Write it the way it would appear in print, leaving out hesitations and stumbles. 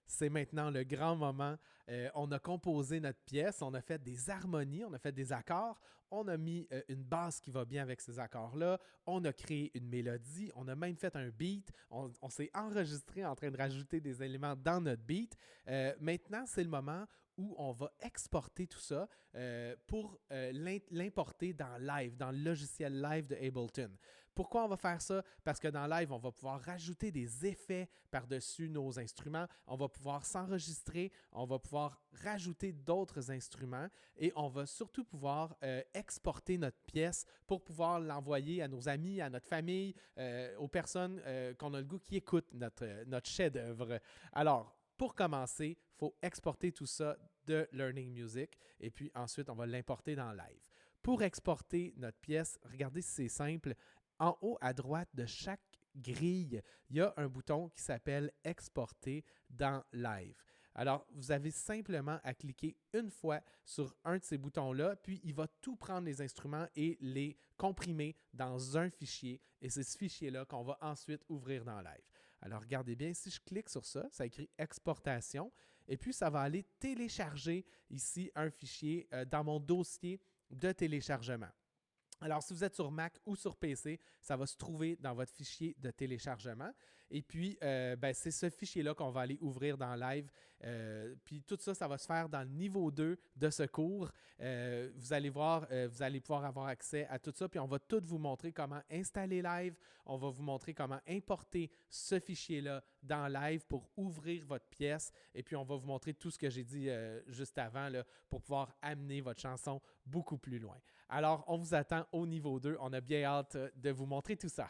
c'est maintenant le grand moment. On a composé notre pièce, on a fait des harmonies, on a fait des accords, on a mis une basse qui va bien avec ces accords-là, on a créé une mélodie, on a même fait un beat, on s'est enregistré en train de rajouter des éléments dans notre beat. Maintenant, c'est le moment où on va exporter tout ça pour l'importer dans Live, dans le logiciel Live de Ableton. Pourquoi on va faire ça? Parce que dans Live, on va pouvoir rajouter des effets par-dessus nos instruments, on va pouvoir s'enregistrer, on va pouvoir rajouter d'autres instruments et on va surtout pouvoir exporter notre pièce pour pouvoir l'envoyer à nos amis, à notre famille, aux personnes qu'on a le goût qui écoutent notre chef-d'œuvre. Alors, pour commencer, il faut exporter tout ça de Learning Music et puis ensuite, on va l'importer dans Live. Pour exporter notre pièce, regardez si c'est simple. En haut à droite de chaque grille, il y a un bouton qui s'appelle Exporter dans Live. Alors, vous avez simplement à cliquer une fois sur un de ces boutons-là, puis il va tout prendre les instruments et les comprimer dans un fichier. Et c'est ce fichier-là qu'on va ensuite ouvrir dans Live. Alors, regardez bien, si je clique sur ça, ça écrit Exportation, et puis ça va aller télécharger ici un fichier dans mon dossier de téléchargement. Alors, si vous êtes sur Mac ou sur PC, ça va se trouver dans votre fichier de téléchargement. Et puis, c'est ce fichier-là qu'on va aller ouvrir dans Live. Puis tout ça, ça va se faire dans le niveau 2 de ce cours. Vous allez voir, vous allez pouvoir avoir accès à tout ça. Puis on va tout vous montrer comment installer Live. On va vous montrer comment importer ce fichier-là dans Live pour ouvrir votre pièce. Et puis, on va vous montrer tout ce que j'ai dit juste avant là, pour pouvoir amener votre chanson beaucoup plus loin. Alors, on vous attend au niveau 2. On a bien hâte de vous montrer tout ça.